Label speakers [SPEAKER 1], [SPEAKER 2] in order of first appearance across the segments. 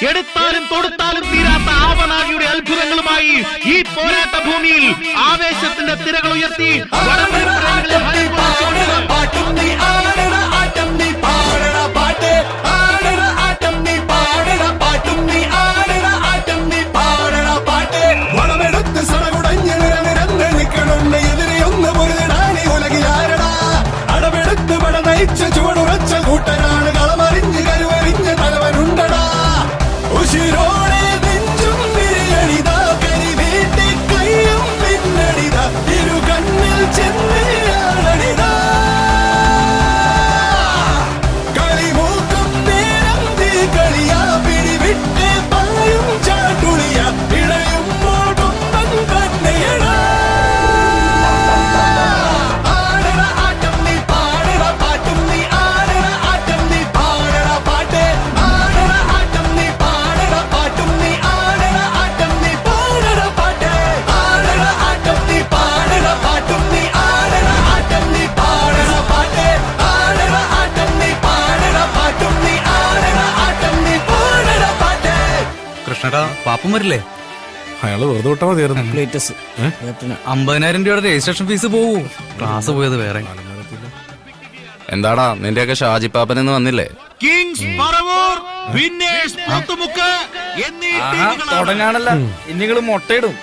[SPEAKER 1] എടുത്താലും തൊടുത്താലും തീരാത്ത ആവനാഴിയുടെ അത്ഭുതങ്ങളുമായി ഈ പോരാട്ട ഭൂമിയിൽ ആവേശത്തിന്റെ തിരകൾ ഉയർത്തി
[SPEAKER 2] ചുവടുറച്ച കൂട്ടരാണ് കളമറിഞ്ഞ് കരുവറിഞ്ഞ് തലവനുണ്ടടാ ഉശിരോടെ നെഞ്ചും വിരിയണിതാ കരി വീട്ടി കയ്യും പിന്നണിതാ ഇരു കണ്ണിൽ ചെന്നിയാളണിതാ കളിമൂക്കും നേരം തീ കളിയാ പിടിവിട്ട് പായും ചാട്ടുളിയ ഇടയുമ്പോൾ കൊമ്പൻ തന്നെയടാ
[SPEAKER 3] കൃഷ്ണടാ പാപ്പം വരില്ലേ?
[SPEAKER 4] അയാള് വെറുതെ വിട്ടാ മതിയായിരുന്നു.
[SPEAKER 3] 50,000 രൂപയുടെ രജിസ്ട്രേഷൻ ഫീസ് പോവൂ. ക്ലാസ് പോയത് വേറെ.
[SPEAKER 5] എന്താടാ നിന്റെയൊക്കെ ഷാജിപ്പാപ്പനെന്ന് വന്നില്ലേ?
[SPEAKER 1] കിങ്സ് പറവൂർ, വിന്നേഴ്സ് പോത്തുമുക്ക് എന്നീ
[SPEAKER 3] തുടങ്ങാണല്ല ഇനിങ്ങള് മുട്ടയിടും.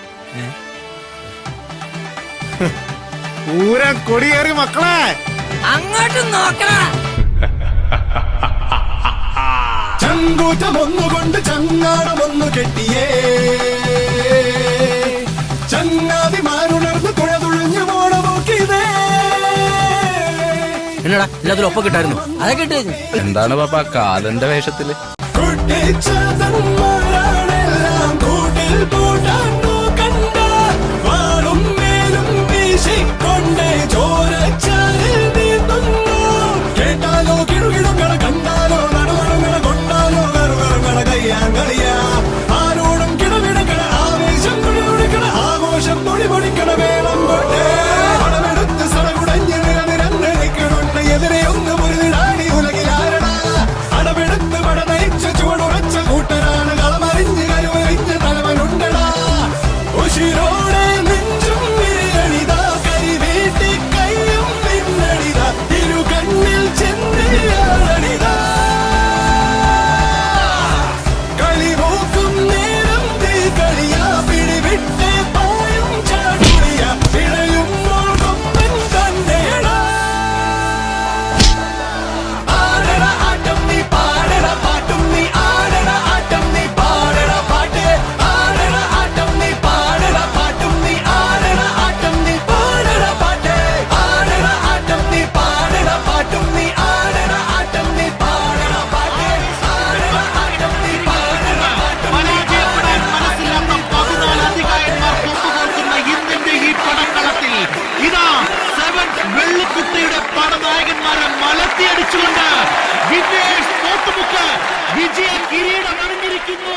[SPEAKER 4] പൂരം കൊടിയേറി മക്കളെ
[SPEAKER 6] അങ്ങോട്ട് നോക്കണ.
[SPEAKER 2] ചങ്കൂറ്റമൊന്നുകൊണ്ട് ചങ്ങാടമൊന്നു കെട്ടിയേ ചങ്ങാതിമാരുണർന്ന് തുഴതുഴഞ്ഞു പോണമോക്കിതേ.
[SPEAKER 6] എന്നടാ എല്ലാത്തിലും ഒപ്പം കിട്ടായിരുന്നു. അതൊക്കെ ഇട്ട്
[SPEAKER 5] എന്താണ് പാപ്പ കാലന്റെ വേഷത്തില്?
[SPEAKER 2] കുട്ടിച്ചതന്മാരാണെല്ലാം കൂട്ടിൽ കൂട്ടാൻ നോക്കണ്ട വാളും മേലും വീശിക്കൊണ്ടേ ചോരച്ചാലിൽ നീന്തുന്നു. കേട്ടാലോ കിടുകിടുക്കള കണ്ടാലോ നടുവടുങ്ങള കൊണ്ടാലോ കറുകറുകള കയ്യാങ്കളിയാ ആരോടും കിടവിടക്കണ ആവേശം കുടികുടിക്കണ ആഘോഷം പൊടിപൊടിക്കണ വേളം കൊണ്ടേ പണമെടുത്ത് സടകുടഞ്ഞ് നിരനിരന്ന് നിൽക്കണുണ്ട് എതിരെ ഒന്ന് മുരുതിടാണി ഉലകിലാരണ അടവെടുത്ത് പട നയിച്ച ചുവടുറച്ച കൂട്ടരാണ് കളമറിഞ്ഞ് കരുവറിഞ്ഞ് തലവനുണ്ടടാ ഉശിരോടെ നെഞ്ചും വിരിയണിതാ കരി വീട്ടി കയ്യും പിന്നണിതാ ഇരു കണ്ണിൽ ചെന്നിയാളണിതാ കളിമൂക്കും നേരം തീ കളിയാ പിടിവിട്ട് പായും ചാടുളിയ ഇഴയുമ്പോൾ കൊമ്പൻ തന്നെയടാ ആടട ആട്ടം നീ പാടട പാട്ടും നീ ആടട ആട്ടം നീ പാടട പാട്ട് ആടട ആട്ടം നീ പാടട പാട്ടും നീ ആടട ആട്ടം നീ പാടട പാട്ട് ആടട ആട്ടം നീ പാടട പാട്ടും നീ ആടട ആട്ടം നീ പാടട പാട്ട് ആടട ആട്ടം നീ പാടട പാട്ടും
[SPEAKER 1] പരാജയപ്പെടാൻ മനസ്സില്ലാത്ത 14 അധികായന്മാർ കൊമ്പുകോർക്കുന്ന ഇന്നിന്റെ ഈ പടക്കളത്തിൽ ഇതാ 7 വെള്ളിക്കുട്ടയുടെ പടനായകന്മാരെ മലത്തിയടിച്ചുകൊണ്ട് വിന്നേഴ്സ് പോത്തുമുക്ക് വിജയ കിരീടം അണിഞ്ഞിരിക്കുന്നു.